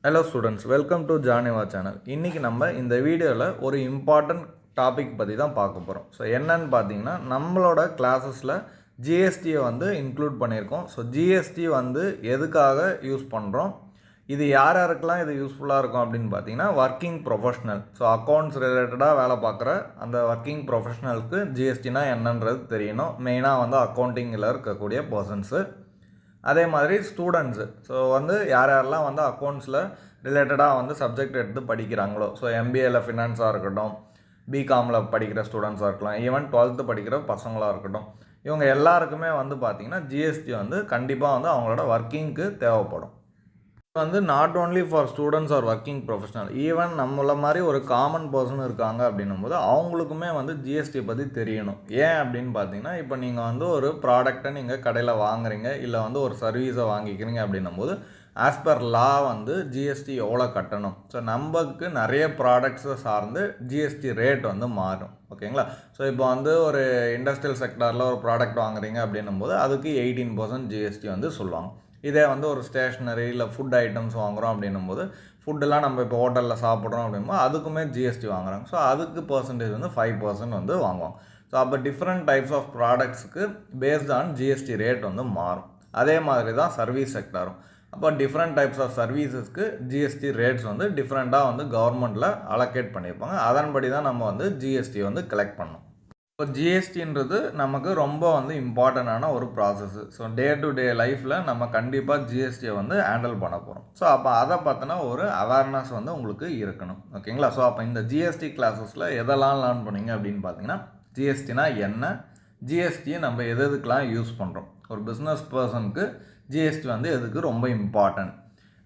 Hello students, welcome to Janeva channel. இன்னைக்கு நம்ம இந்த வீடியோவில் ஒரு இம்பார்ட்டன்ட் டாபிக் பற்றி தான் பார்க்க போகிறோம். ஸோ என்னன்னு பார்த்தீங்கன்னா நம்மளோட கிளாஸஸில் ஜிஎஸ்டியை வந்து இன்க்ளூட் பண்ணியிருக்கோம். ஸோ ஜிஎஸ்டி வந்து எதுக்காக யூஸ் பண்ணுறோம், இது யார் யாருக்கெல்லாம் இது யூஸ்ஃபுல்லாக இருக்கும் அப்படின்னு பார்த்தீங்கன்னா ஒர்க்கிங் ப்ரொஃபஷனல். ஸோ அக்கௌண்ட்ஸ் ரிலேட்டடாக வேலை பார்க்குற அந்த ஒர்க்கிங் ப்ரொஃபஷனலுக்கு ஜிஎஸ்டினா என்னன்றது தெரியணும். மெயினாக வந்து அக்கௌண்டிங்கில் இருக்கக்கூடிய பர்சன்ஸு. அதே மாதிரி ஸ்டூடெண்ட்ஸு, ஸோ வந்து யாரெல்லாம் வந்து அக்கௌண்ட்ஸில் ரிலேட்டடாக வந்து சப்ஜெக்ட் எடுத்து படிக்கிறாங்களோ, ஸோ எம்பிஏல ஃபினான்ஸாக இருக்கட்டும், பிகாமில் படிக்கிற ஸ்டூடெண்ட்ஸாக இருக்கலாம், ஈவன் 12th படிக்கிற பசங்களாக இருக்கட்டும், இவங்க எல்லாருக்குமே வந்து பார்த்திங்கன்னா ஜிஎஸ்டி வந்து கண்டிப்பாக வந்து அவங்களோட ஒர்க்கிங்க்கு தேவைப்படும். வந்து not only for students are working professional, even நம்மள மாதிரி ஒரு காமன் பர்சன் இருக்காங்க அப்படின்னும் போது அவங்களுக்குமே வந்து ஜிஎஸ்டி பற்றி தெரியணும். ஏன் அப்படின்னு பார்த்தீங்கன்னா, இப்போ நீங்கள் வந்து ஒரு ப்ராடக்டை நீங்கள் கடையில் வாங்குறீங்க, இல்லை வந்து ஒரு சர்வீஸை வாங்கிக்கிறீங்க அப்படின்னும் போது ஆஸ் பர் லா வந்து ஜிஎஸ்டி எவ்வளோ கட்டணும். ஸோ நமக்கு நிறைய ப்ராடக்ட்ஸை சார்ந்து ஜிஎஸ்டி ரேட் வந்து மாறும். ஓகேங்களா? ஸோ இப்போ வந்து ஒரு இண்டஸ்ட்ரியல் செக்டாரில் ஒரு ப்ராடக்ட் வாங்குறீங்க அப்படின்னும் போது அதுக்கு 18% ஜிஎஸ்டி வந்து சொல்லுவாங்க. இதே வந்து ஒரு ஸ்டேஷ்னரி இல்லை ஃபுட் ஐட்டம்ஸ் வாங்குகிறோம் அப்படின்னும் போது, ஃபுட்டெல்லாம் நம்ம இப்போ ஹோட்டலில் சாப்பிட்றோம் அப்படின்போது அதுக்குமே ஜிஎஸ்டி வாங்குறாங்க. ஸோ அதுக்கு பர்சன்டேஜ் வந்து 5% வந்து வாங்குவாங்க. ஸோ அப்போ டிஃப்ரெண்ட் டைப்ஸ் ஆஃப் ப்ராடக்ட்ஸுக்கு பேஸ்ட் ஆன் ஜிஎஸ்டி ரேட் வந்து மாறும். அதே மாதிரி தான் சர்வீஸ் செக்டாரும். அப்போ டிஃப்ரெண்ட் டைப்ஸ் ஆஃப் சர்வீசஸ்க்கு ஜிஎஸ்டி ரேட்ஸ் வந்து டிஃப்ரெண்ட்டாக வந்து கவர்மெண்ட்டில் அலோகேட் பண்ணியிருப்பாங்க. அதன்படி தான் நம்ம வந்து ஜிஎஸ்டி வந்து கலெக்ட் பண்ணணும். இப்போ ஜிஎஸ்டின்றது நமக்கு ரொம்ப வந்து இம்பார்ட்டண்டான ஒரு process. So day to day லைஃப்பில் நம்ம கண்டிப்பாக ஜிஎஸ்டியை வந்து ஹேண்டில் பண்ண போகிறோம். ஸோ அப்போ அதை பார்த்தினா ஒரு அவேர்னஸ் வந்து உங்களுக்கு இருக்கணும். ஓகேங்களா? ஸோ அப்போ இந்த ஜிஎஸ்டி கிளாஸஸில் எதெல்லாம் லேர்ன் பண்ணிங்க அப்படின்னு பார்த்தீங்கன்னா, ஜிஎஸ்டினா என்ன, ஜிஎஸ்டியை நம்ம எதுக்கெலாம் யூஸ் பண்ணுறோம், ஒரு பிஸ்னஸ் பர்சனுக்கு ஜிஎஸ்டி வந்து எதுக்கு ரொம்ப இம்பார்ட்டன்ட்,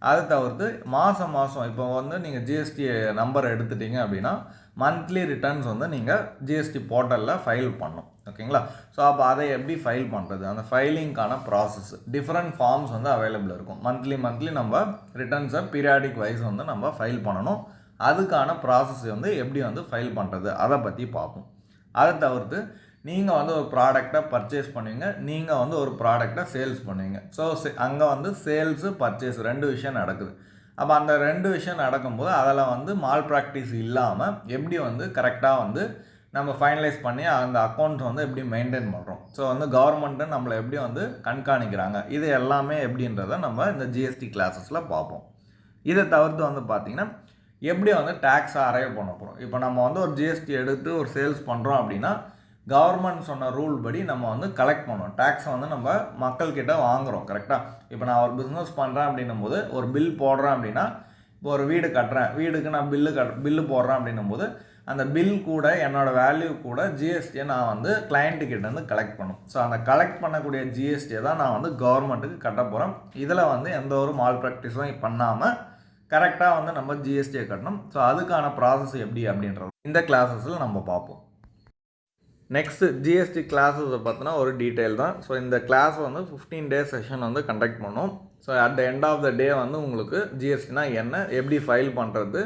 அதை தவிர்த்து மாதம் இப்போ வந்து நீங்கள் ஜிஎஸ்டி நம்பர் எடுத்துட்டிங்க அப்படின்னா மந்த்லி ரிட்டர்ன்ஸ் வந்து நீங்கள் ஜிஎஸ்டி போர்ட்டலில் ஃபைல் பண்ணணும். ஓகேங்களா? ஸோ அப்போ அதை எப்படி ஃபைல் பண்ணுறது, அந்த ஃபைலிங்க்கான ப்ராசஸ் டிஃப்ரெண்ட் ஃபார்ம்ஸ் வந்து அவைலபிள் இருக்கும். மந்த்லி நம்ம ரிட்டர்ன்ஸை பீரியாடிக் வைஸ் வந்து நம்ம ஃபைல் பண்ணணும். அதுக்கான ப்ராசஸ் வந்து எப்படி வந்து ஃபைல் பண்ணுறது அதை பற்றி பார்ப்போம். அதை தவிர்த்து நீங்கள் வந்து ஒரு ப்ராடக்டை பர்ச்சேஸ் பண்ணுவீங்க, நீங்கள் வந்து ஒரு ப்ராடக்டை சேல்ஸ் பண்ணுவீங்க. ஸோ அங்கே வந்து சேல்ஸு பர்ச்சேஸ் 2 விஷயம் நடக்குது. அப்போ அந்த 2 விஷயம் நடக்கும்போது அதில் வந்து மால் ப்ராக்டிஸ் இல்லாமல் எப்படி வந்து கரெக்டாக வந்து நம்ம ஃபைனலைஸ் பண்ணி அந்த அக்கௌண்ட்ஸ் வந்து எப்படி மெயின்டைன் பண்ணுறோம், ஸோ வந்து கவர்மெண்ட்டு நம்மளை எப்படி வந்து கண்காணிக்கிறாங்க, இது எல்லாமே எப்படின்றத நம்ம இந்த ஜிஎஸ்டி கிளாஸஸில் பார்ப்போம். இதை தவிர்த்து வந்து பார்த்திங்கன்னா எப்படி வந்து டேக்ஸை அரைவ் பண்ண போகிறோம். இப்போ நம்ம வந்து ஒரு ஜிஎஸ்டி எடுத்து ஒரு சேல்ஸ் பண்ணுறோம் அப்படின்னா கவர்மெண்ட் சொன்ன ரூல் படி நம்ம வந்து கலெக்ட் பண்ணோம். டேக்ஸை வந்து நம்ம மக்கள்கிட்ட வாங்குகிறோம். கரெக்டாக? இப்போ நான் ஒரு பிஸ்னஸ் பண்ணுறேன் அப்படின்னும் போது ஒரு பில் போடுறேன் அப்படின்னா, இப்போ ஒரு வீடு கட்டுறேன், வீடுக்கு நான் பில்லு போடுறேன் அப்படின்னும் போது அந்த பில் கூட என்னோடய வேல்யூ கூட ஜிஎஸ்டியை நான் வந்து கிளைண்ட்டுக்கிட்டேருந்து கலெக்ட் பண்ணும். ஸோ அந்த கலெக்ட் பண்ணக்கூடிய ஜிஎஸ்டியை தான் நான் வந்து கவர்மெண்ட்டுக்கு கட்ட போகிறேன். இதில் வந்து எந்த ஒரு மால் ப்ராக்டிஸும் பண்ணாமல் கரெக்டாக வந்து நம்ம ஜிஎஸ்டியை கட்டணும். ஸோ அதுக்கான ப்ராசஸ் எப்படி அப்படின்றது இந்த கிளாஸஸில் நம்ம பார்ப்போம். நெக்ஸ்ட்டு ஜிஎஸ்டி கிளாஸஸை பார்த்தினா ஒரு டீட்டெயில் தான். ஸோ இந்த கிளாஸ் வந்து 15 days செஷன் வந்து கண்டக்ட் பண்ணோம். So at the end of the day வந்து உங்களுக்கு ஜிஎஸ்டினா என்ன, எப்படி ஃபைல் பண்ணுறது,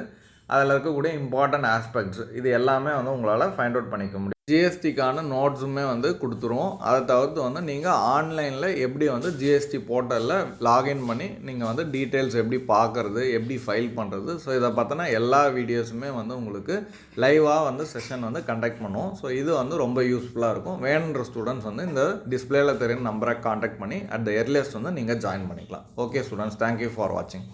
அதில் இருக்கக்கூடிய இம்பார்ட்டன்ட் ஆஸ்பெக்ட்ஸ் இது எல்லாமே வந்து உங்களால் ஃபைண்ட் அவுட் பண்ணிக்க முடியும். ஜிஎஸ்டிக்கான நோட்ஸுமே வந்து கொடுத்துருவோம். அதை தவிர்த்து வந்து நீங்கள் ஆன்லைனில் எப்படி வந்து ஜிஎஸ்டி போர்ட்டலில் லாகின் பண்ணி நீங்கள் வந்து டீட்டெயில்ஸ் எப்படி பார்க்குறது, எப்படி ஃபைல் பண்ணுறது, ஸோ இதை பார்த்தோன்னா எல்லா வீடியோஸுமே வந்து உங்களுக்கு லைவாக வந்து செஷன் வந்து கண்டக்ட் பண்ணுவோம். ஸோ இது வந்து ரொம்ப யூஸ்ஃபுல்லாக இருக்கும். வேணுன்ற ஸ்டூடெண்ட்ஸ் வந்து இந்த டிஸ்பிளேயில் தெரியும் நம்பரை காண்டாக்ட் பண்ணி அட் த எர்லியஸ்ட் வந்து நீங்கள் ஜாயின் பண்ணிக்கலாம். ஓகே ஸ்டூடெண்ட்ஸ், தேங்க்யூ ஃபார் வாட்சிங்.